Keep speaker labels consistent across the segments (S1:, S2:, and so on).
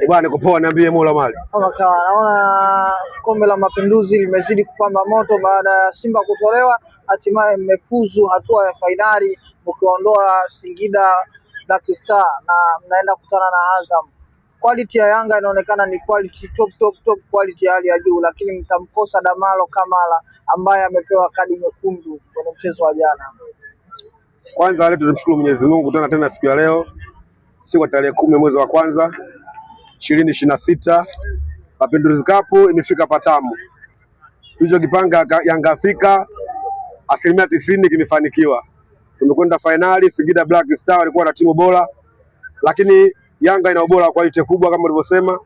S1: Bwana niko poa, niambie Mola Mali.
S2: Kama kawa naona Kombe la Mapinduzi limezidi kupamba moto baada ya Simba kutolewa, hatimaye mmefuzu hatua ya fainali mkiondoa Singida Black Star na mnaenda kukutana na Azam. Quality ya Yanga inaonekana ni quality top quality ya hali ya juu, lakini mtamkosa Damalo Kamara ambaye amepewa kadi nyekundu kwenye mchezo wa jana.
S1: Kwanza leo tunamshukuru Mwenyezi Mungu tena siku ya leo, siku ya tarehe 10 mwezi wa kwanza 2026, Mapinduzi Cup imefika patamu. Tulichokipanga Yanga Afrika 90% kimefanikiwa. Tumekwenda finali. Singida Black Star walikuwa na timu bora, lakini Yanga ina ubora wa quality kubwa kama ulivyosema.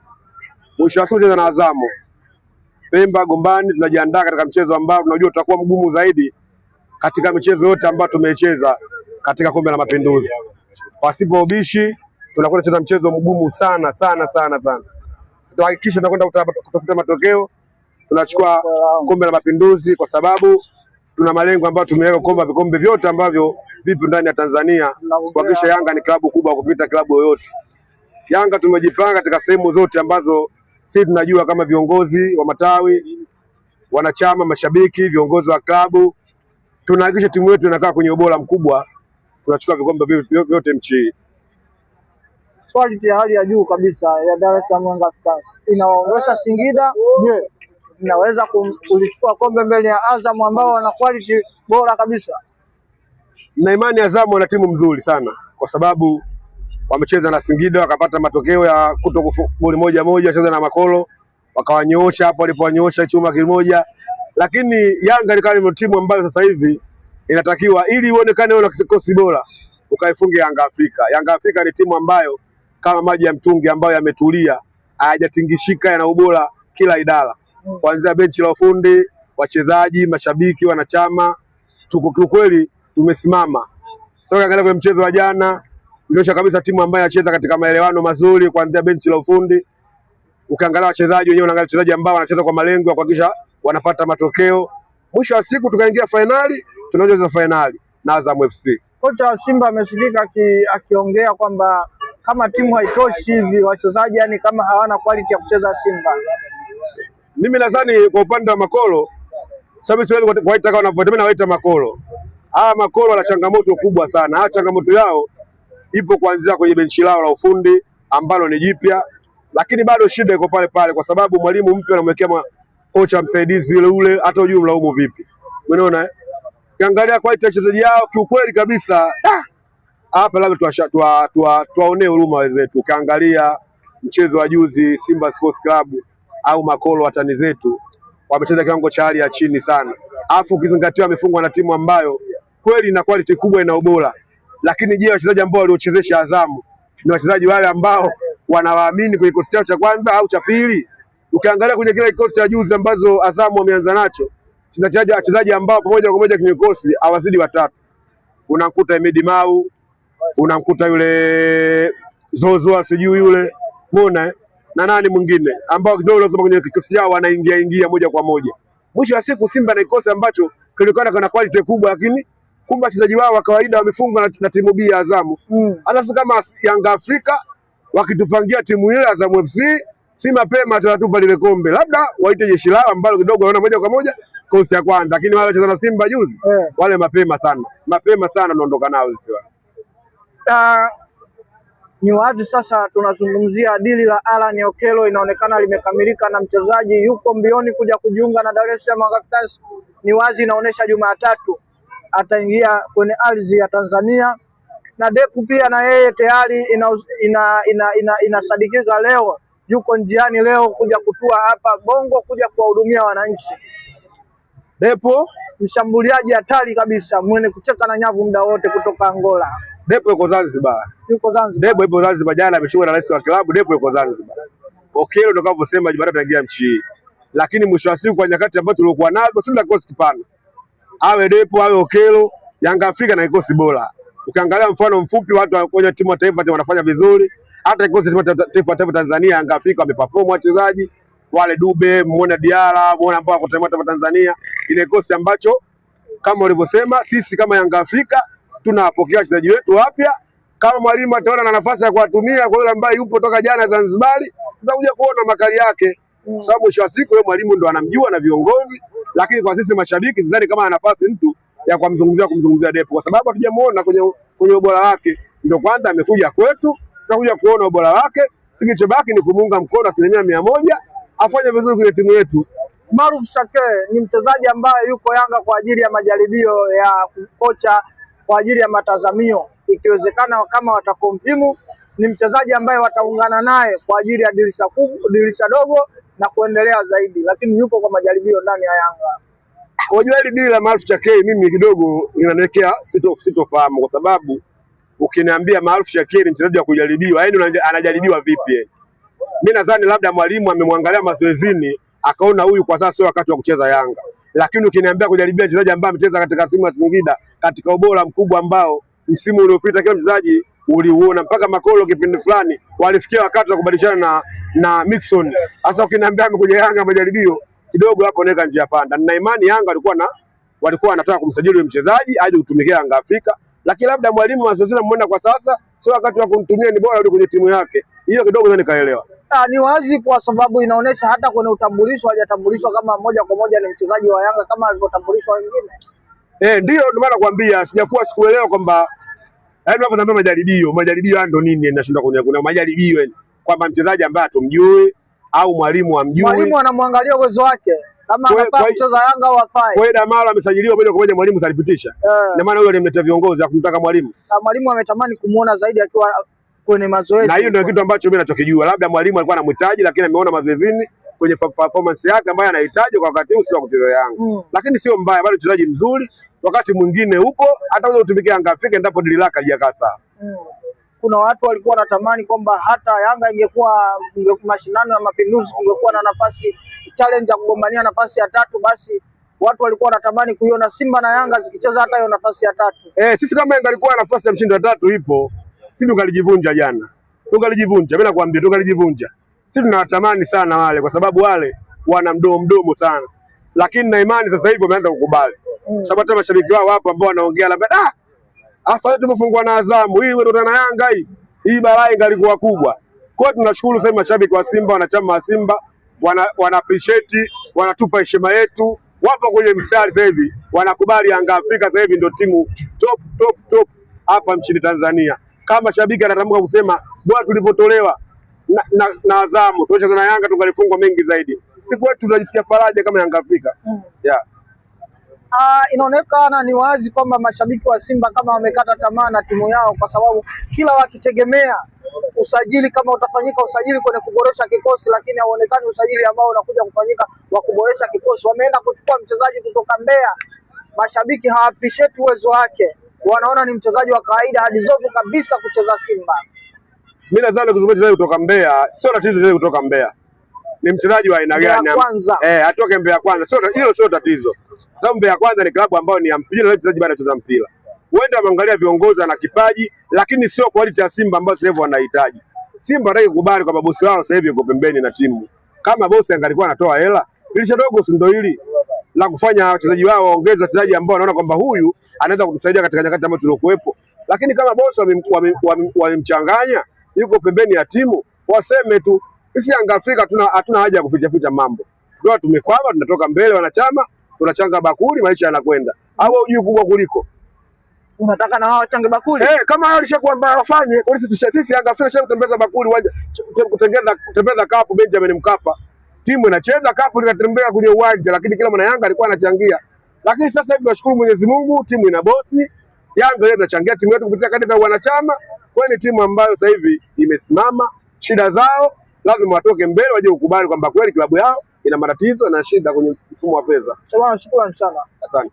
S1: Mwisho wa siku na Azamu Pemba Gombani, tunajiandaa katika mchezo ambao tunajua utakuwa mgumu zaidi katika michezo yote ambayo tumecheza katika Kombe la Mapinduzi. Pasipo ubishi tunakwenda kucheza mchezo mgumu sana. Tuhakikisha tunakwenda kutafuta matokeo, tunachukua Kombe la Mapinduzi kwa sababu tuna malengo ambayo tumeweka kwamba vikombe vyote ambavyo vipo ndani ya Tanzania kuhakikisha Yanga ni klabu kubwa kupita klabu yoyote. Yanga tumejipanga katika sehemu zote ambazo sisi tunajua kama viongozi wa matawi, wanachama, mashabiki, viongozi wa klabu, tunahakikisha timu yetu inakaa kwenye ubora mkubwa, tunachukua vikombe vyote nchi.
S2: Quality ya hali ya juu kabisa ya Dar es Salaam Young Africans inawaongeza Singida. Je, inaweza kulichukua kombe mbele ya Azam ambao wana quality bora kabisa?
S1: Na imani Azam wana timu mzuri sana kwa sababu wamecheza na Singida wakapata matokeo ya goli moja, wacheza na Makolo wakawanyoosha hapo walipowanyoosha chuma kimoja. Lakini Yanga ni kama timu ambayo sasa hivi inatakiwa ili uonekane una kikosi bora ukaifunge Yanga Afrika. Yanga Afrika ni timu ambayo kama maji ya mtungi ambayo yametulia, hayajatingishika, yana ubora kila idara. Kuanzia benchi la ufundi, wachezaji, mashabiki, wanachama, tuko kweli tumesimama. Toka angalia kwenye mchezo wa jana, inaonyesha kabisa timu ambayo inacheza katika maelewano mazuri kuanzia benchi la ufundi. Ukiangalia wachezaji wenyewe, unaangalia wachezaji ambao wanacheza kwa malengo ya kuhakikisha wanapata matokeo. Mwisho wa siku tukaingia finali, tunaanza finali na Azam FC.
S2: Kocha wa Simba amesikika akiongea kwamba kama timu haitoshi hivi wachezaji yani kama hawana quality ya kucheza Simba.
S1: Mimi nadhani kwa upande wa Makolo, sababu siwezi kuwaita kama wanavyotemea na waita Makolo. Makolo wana changamoto kubwa sana. Changamoto yao ipo kuanzia kwenye benchi lao la ufundi ambalo ni jipya, lakini bado shida iko pale kwa sababu mwalimu mpya anamwekea kocha msaidizi ule hata hujui mlaumu vipi. Umeona Kiangalia quality ya wachezaji yao kiukweli kabisa. Hapa labda tuwaonee huruma wenzetu. Ukiangalia mchezo wa juzi Simba Sports Club au Makolo watani zetu wamecheza kiwango cha hali ya chini sana. Alafu ukizingatia wamefungwa na timu ambayo kweli ina quality kubwa, ina ubora. Lakini je, wachezaji ambao waliochezesha Azamu ni wachezaji wale ambao wanawaamini kwenye kikosi chao cha kwanza au cha pili? Ukiangalia kwenye kile kikosi cha juzi ambazo Azamu wameanza nacho, wachezaji ambao pamoja kwa moja kwenye kikosi hawazidi watatu. Unamkuta Emedi Mau, unamkuta yule Zozo sijui yule, umeona na nani mwingine ambao kidogo kwenye kikosi chao wanaingia moja kwa moja. Mwisho wa siku Simba na kikosi ambacho kilikuwa kana quality kubwa, lakini kumbe wachezaji wao wa kawaida wamefungwa na timu B ya Azamu. Hata kama Yanga Afrika wakitupangia timu ile Azamu FC, si mapema atatupa lile kombe. Labda waite jeshi lao ambalo kidogo wanaona moja kwa moja kosi ya kwanza, lakini wale wacheza na Simba juzi wale mapema sana naondoka nao sisi.
S2: Ni wazi sasa tunazungumzia dili la Alan Okello, inaonekana limekamilika na mchezaji yuko mbioni kuja kujiunga na Dar es Salaam Africans. Ni wazi inaonesha Jumatatu ataingia kwenye ardhi ya Tanzania, na Depu pia na yeye tayari inasadikika leo yuko njiani leo kuja kutua hapa Bongo kuja kuwahudumia wananchi.
S1: Depu
S2: mshambuliaji hatari kabisa, mwenye kucheka na nyavu muda wote kutoka Angola.
S1: Depu yuko Zanzibar. Depu yuko Zanzibar, jana ameshuka na rais wa klabu. Depu yuko Zanzibar. Okello ndio kanavyosema Jumatatu ataingia nchi hii. Lakini mwisho wa siku kwa nyakati ambazo tulikuwa nazo sisi na kikosi kipana. Awe Depu awe Okello, Yanga Afrika na kikosi bora. Ukiangalia mfano mfupi watu kwenye timu ya taifa wanafanya vizuri. Hata kikosi cha taifa Tanzania Yanga Afrika wameperform wachezaji. Wale Dube, muone Diara, muone ambao wako taifa Tanzania. Ile kikosi ambacho kama ulivyosema sisi kama Yanga Afrika tunawapokea wachezaji wetu wapya Kama mwalimu ataona na nafasi ya kuwatumia kwa yule ambaye yupo toka jana Zanzibar, tutakuja kuona makali yake. Sababu mwisho wa siku yule mwalimu ndo anamjua na viongozi, lakini kwa sisi mashabiki sidhani kama ana nafasi mtu ya kumzungumzia Depo, kwa sababu hatujamuona kwenye ubora wake. Ndio kwanza amekuja kwetu, tutakuja kuona ubora wake. Kilichobaki ni kumuunga mkono 100% afanye vizuri kwenye timu yetu.
S2: Maruf Shake ni mchezaji ambaye yuko Yanga kwa ajili ya majaribio ya kocha, kwa ajili ya matazamio. Ikiwezekana kama watakomfimu, ni mchezaji ambaye wataungana naye kwa ajili ya dirisha dogo na kuendelea zaidi, lakini yupo kwa majaribio ndani ya Yanga.
S1: Unajua hili dili la Maruf Shake mimi kidogo inaniwekea sitofahamu, kwa sababu ukiniambia Maruf Shake ni mchezaji wa kujaribiwa, yaani anajaribiwa vipi? Mimi nadhani labda mwalimu amemwangalia mazoezini akaona huyu kwa sasa sio wakati wa kucheza Yanga. Lakini ukiniambia kujaribia mchezaji ambaye amecheza katika timu ya Singida katika ubora mkubwa ambao msimu uliopita kila mchezaji uliuona, mpaka Makolo kipindi fulani walifikia wakati wa kubadilishana na Mixon. Sasa ukiniambia amekuja Yanga majaribio, kidogo hapo naweka njia panda. Nina imani Yanga walikuwa wanataka kumsajili mchezaji aje kutumikia Yanga Afrika, lakini labda mwalimu mazoezini ameona kwa sasa sio wakati wa kumtumia, ni bora rudi kwenye timu yake. Hiyo kidogo nikaelewa.
S2: Ni wazi kwa sababu inaonyesha hata kwenye utambulisho hajatambulishwa kama moja kwa moja ni mchezaji wa Yanga kama alivyotambulishwa wengine.
S1: Ndio maana nakwambia sikuelewa kwamba yaani unapoambia majaribio ndio nini, ninashindwa kuna majaribio kwamba mchezaji ambaye atumjui au mwalimu amjui.
S2: Mwalimu anamwangalia uwezo wake kama anafaa kucheza Yanga au hafai.
S1: Kwa hiyo Damala amesajiliwa moja kwa moja, mwalimu alipitisha. Na maana yule alimleta viongozi akumtaka mwalimu.
S2: Mwalimu ametamani kumuona zaidi akiwa kwenye mazoezi.
S1: Na hiyo ndio kitu ambacho mimi ninachokijua. Labda mwalimu alikuwa anamhitaji, lakini ameona mazoezini kwenye performance yake ambayo anahitaji kwa wakati huu sio kucheza Yanga. Lakini sio mbaya, bado mchezaji mzuri, wakati mwingine upo ataweza kutumikia Yanga Afrika endapo dili lake halijakaa sawa.
S2: Kuna watu walikuwa wanatamani kwamba hata Yanga ingekuwa mashindano ya Mapinduzi kungekuwa na nafasi challenge ya kugombania nafasi ya 3, basi watu walikuwa wanatamani kuiona Simba na Yanga zikicheza hata hiyo nafasi ya 3.
S1: Sisi kama Yanga alikuwa nafasi ya mshindi wa 3 ipo, sisi tukalijivunja jana. Mimi nakwambia tukalijivunja. Sisi tunawatamani sana wale, kwa sababu wale wana mdomo sana. Lakini na imani sasa hivi wameanza kukubali. Sababu hata mashabiki wao wapo ambao wanaongea labda afadhali tumefungwa na Azamu, hii ndio na Yanga hii balaa ingalikuwa kubwa. Kwa hiyo tunashukuru sasa mashabiki wa Simba, wanachama wa Simba wana appreciate, wanatupa heshima yetu. Wapo kwenye mstari sasa hivi, wanakubali Yanga Afrika sasa hivi ndio timu top hapa nchini Tanzania. Kama shabiki anatamka kusema bwana, tulivyotolewa na Azamu tucheza na Yanga tungalifungwa mengi zaidi. Siku wetu tunajisikia faraja kama Yanga Afrika.
S2: Inaonekana ni wazi kwamba mashabiki wa Simba kama wamekata tamaa na timu yao, kwa sababu kila wakitegemea usajili kama utafanyika usajili kwenye kuboresha kikosi, lakini hauonekani usajili ambao unakuja kufanyika wa kuboresha kikosi. Wameenda kuchukua mchezaji kutoka Mbeya, mashabiki hawa appreciate uwezo wake, wanaona ni mchezaji wa kawaida hadi zofu kabisa kucheza Simba.
S1: Mimi nadhani kuzungumza mchezaji kutoka Mbeya sio tatizo, yeye kutoka Mbeya ni mchezaji wa aina gani? Atoke Mbeya Kwanza, hilo sio tatizo. Sababu Mbeya Kwanza ni klabu ambayo ni ya mpira na mchezaji bado anacheza mpira. Wenda wameangalia viongozi na kipaji, lakini sio quality ya Simba ambayo sasa hivi wanahitaji. Simba hataki kukubali kwamba bosi wao sasa hivi yuko pembeni na timu. Kama bosi angalikuwa anatoa hela, dirisha dogo si ndio hili la kufanya wachezaji wao waongeze wachezaji ambao wanaona kwamba huyu anaweza kutusaidia katika nyakati ambazo tuliokuepo. Lakini kama bosi wamemchanganya, yuko pembeni ya timu, waseme tu. Sisi Yanga Afrika hatuna haja ya kuficha mambo. Ndio tumekwama, tunatoka mbele wanachama, tunachanga bakuli, maisha yanakwenda. Au hujui kubwa kuliko.
S2: Unataka na wao wachange bakuli?
S1: Kama hao alishakuwa mbaya wafanye, kwa sisi Yanga Afrika kutembeza bakuli, kutembeza kapu Benjamin Mkapa. Timu inacheza kapu linatembea kwenye uwanja, lakini kila mwana Yanga alikuwa anachangia. Lakini sasa hivi tunashukuru Mwenyezi Mungu, timu ina bosi. Yanga leo tunachangia timu yetu kupitia kadri ya wanachama. Kwa ni timu ambayo sasa hivi imesimama, shida zao lazima watoke mbele waje kukubali kwamba kweli klabu yao ina matatizo na shida kwenye mfumo wa fedha.
S2: Shukrani sana.
S1: Asante.